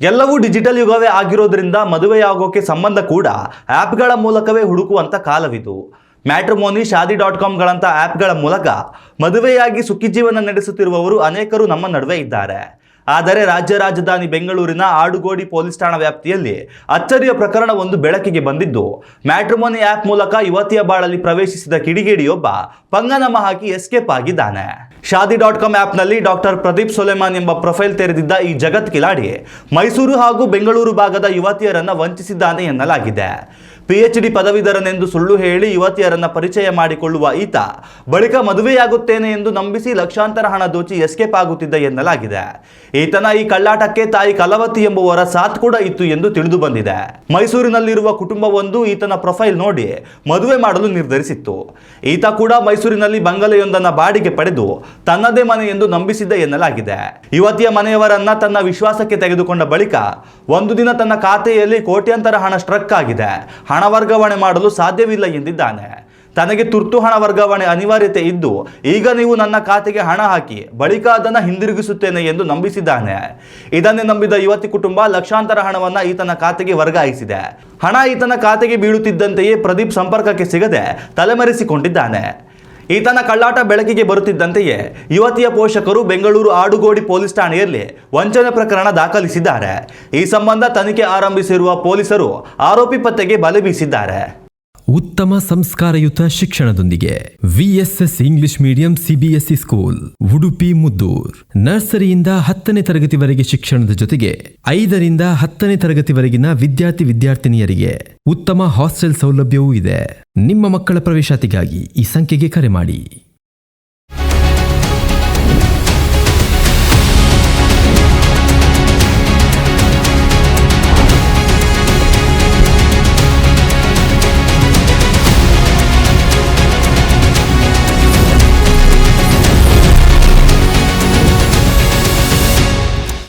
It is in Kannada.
ಎಲ್ಲವೂ ಡಿಜಿಟಲ್ ಯುಗವೇ ಆಗಿರೋದ್ರಿಂದ ಮದುವೆಯಾಗೋಕೆ ಸಂಬಂಧ ಕೂಡ ಆ್ಯಪ್ಗಳ ಮೂಲಕವೇ ಹುಡುಕುವಂಥ ಕಾಲವಿದು. ಮ್ಯಾಟ್ರಿಮೋನಿ, ಶಾದಿ.com ಆ್ಯಪ್ಗಳ ಮೂಲಕ ಮದುವೆಯಾಗಿ ಸುಖಿ ಜೀವನ ನಡೆಸುತ್ತಿರುವವರು ಅನೇಕರು ನಮ್ಮ ನಡುವೆ ಇದ್ದಾರೆ. ಆದರೆ ರಾಜ್ಯ ರಾಜಧಾನಿ ಬೆಂಗಳೂರಿನ ಆಡುಗೋಡಿ ಪೊಲೀಸ್ ಠಾಣಾ ವ್ಯಾಪ್ತಿಯಲ್ಲಿ ಅಚ್ಚರಿಯ ಪ್ರಕರಣವೊಂದು ಬೆಳಕಿಗೆ ಬಂದಿದ್ದು, ಮ್ಯಾಟ್ರಿಮೋನಿ ಆ್ಯಪ್ ಮೂಲಕ ಯುವತಿಯ ಬಾಳಲ್ಲಿ ಪ್ರವೇಶಿಸಿದ ಕಿಡಿಗೇಡಿಯೊಬ್ಬ ಪಂಗನಾಮ ಹಾಕಿ ಎಸ್ಕೇಪ್ ಆಗಿದ್ದಾನೆ. ಶಾದಿ.com ಆ್ಯಪ್ನಲ್ಲಿ ಡಾಕ್ಟರ್ ಪ್ರದೀಪ್ ಸೊಲೆಮಾನ್ ಎಂಬ ಪ್ರೊಫೈಲ್ ತೆರೆದಿದ್ದ ಈ ಜಗತ್ ಕಿಲಾಡಿ ಮೈಸೂರು ಹಾಗೂ ಬೆಂಗಳೂರು ಭಾಗದ ಯುವತಿಯರನ್ನು ವಂಚಿಸಿದ್ದಾನೆ ಎನ್ನಲಾಗಿದೆ. PhD ಪದವೀಧರನೆಂದು ಸುಳ್ಳು ಹೇಳಿ ಯುವತಿಯರನ್ನ ಪರಿಚಯ ಮಾಡಿಕೊಳ್ಳುವ ಈತ ಬಳಿಕ ಮದುವೆಯಾಗುತ್ತೇನೆ ಎಂದು ನಂಬಿಸಿ ಲಕ್ಷಾಂತರ ಹಣ ದೋಚಿ ಎಸ್ಕೇಪ್ ಆಗುತ್ತಿದ್ದ ಎನ್ನಲಾಗಿದೆ. ಈತನ ಈ ಕಳ್ಳಾಟಕ್ಕೆ ತಾಯಿ ಕಲವತಿ ಎಂಬುವರ ಸಾಥ್ ಕೂಡ ಇತ್ತು ಎಂದು ತಿಳಿದು ಬಂದಿದೆ. ಮೈಸೂರಿನಲ್ಲಿರುವ ಕುಟುಂಬವೊಂದು ಈತನ ಪ್ರೊಫೈಲ್ ನೋಡಿ ಮದುವೆ ಮಾಡಲು ನಿರ್ಧರಿಸಿತ್ತು. ಈತ ಕೂಡ ಮೈಸೂರಿನಲ್ಲಿ ಬಂಗಲೆಯೊಂದನ್ನು ಬಾಡಿಗೆ ಪಡೆದು ತನ್ನದೇ ಮನೆ ಎಂದು ನಂಬಿಸಿದ್ದ ಎನ್ನಲಾಗಿದೆ. ಯುವತಿಯ ಮನೆಯವರನ್ನ ತನ್ನ ವಿಶ್ವಾಸಕ್ಕೆ ತೆಗೆದುಕೊಂಡ ಬಳಿಕ ಒಂದು ದಿನ ತನ್ನ ಖಾತೆಯಲ್ಲಿ ಕೋಟ್ಯಾಂತರ ಹಣ ಸ್ಟ್ರಕ್ ಆಗಿದೆ, ಹಣ ವರ್ಗಾವಣೆ ಮಾಡಲು ಸಾಧ್ಯವಿಲ್ಲ ಎಂದಿದ್ದಾನೆ. ತನಗೆ ತುರ್ತು ಹಣ ವರ್ಗಾವಣೆ ಅನಿವಾರ್ಯತೆ ಇದ್ದು ಈಗ ನೀವು ನನ್ನ ಖಾತೆಗೆ ಹಣ ಹಾಕಿ ಬಳಿಕ ಅದನ್ನು ಹಿಂದಿರುಗಿಸುತ್ತೇನೆ ಎಂದು ನಂಬಿಸಿದ್ದಾನೆ. ಇದನ್ನೇ ನಂಬಿದ ಯುವತಿ ಕುಟುಂಬ ಲಕ್ಷಾಂತರ ಹಣವನ್ನು ಈತನ ಖಾತೆಗೆ ವರ್ಗಾಯಿಸಿದೆ. ಹಣ ಈತನ ಖಾತೆಗೆ ಬೀಳುತ್ತಿದ್ದಂತೆಯೇ ಪ್ರದೀಪ್ ಸಂಪರ್ಕಕ್ಕೆ ಸಿಗದೆ ತಲೆಮರೆಸಿಕೊಂಡಿದ್ದಾನೆ. ಈತನ ಕಳ್ಳಾಟ ಬೆಳಕಿಗೆ ಬರುತ್ತಿದ್ದಂತೆಯೇ ಯುವತಿಯ ಪೋಷಕರು ಬೆಂಗಳೂರು ಆಡುಗೋಡಿ ಪೊಲೀಸ್ ಠಾಣೆಯಲ್ಲಿ ವಂಚನೆ ಪ್ರಕರಣ ದಾಖಲಿಸಿದ್ದಾರೆ. ಈ ಸಂಬಂಧ ತನಿಖೆ ಆರಂಭಿಸಿರುವ ಪೊಲೀಸರು ಆರೋಪಿ ಪತ್ತೆಗೆ ಬಲೆ ಬೀಸಿದ್ದಾರೆ. ಉತ್ತಮ ಸಂಸ್ಕಾರಯುತ ಶಿಕ್ಷಣದೊಂದಿಗೆ VSS English medium CBSE school Udupi Muddur. ನರ್ಸರಿಯಿಂದ 10ನೇ ತರಗತಿವರೆಗೆ ಶಿಕ್ಷಣದ ಜೊತೆಗೆ 5ರಿಂದ 10ನೇ ತರಗತಿವರೆಗಿನ ವಿದ್ಯಾರ್ಥಿನಿಯರಿಗೆ ಉತ್ತಮ ಹಾಸ್ಟೆಲ್ ಸೌಲಭ್ಯವೂ ಇದೆ. ನಿಮ್ಮ ಮಕ್ಕಳ ಪ್ರವೇಶಾತಿಗಾಗಿ ಈ ಸಂಖ್ಯೆಗೆ ಕರೆ ಮಾಡಿ.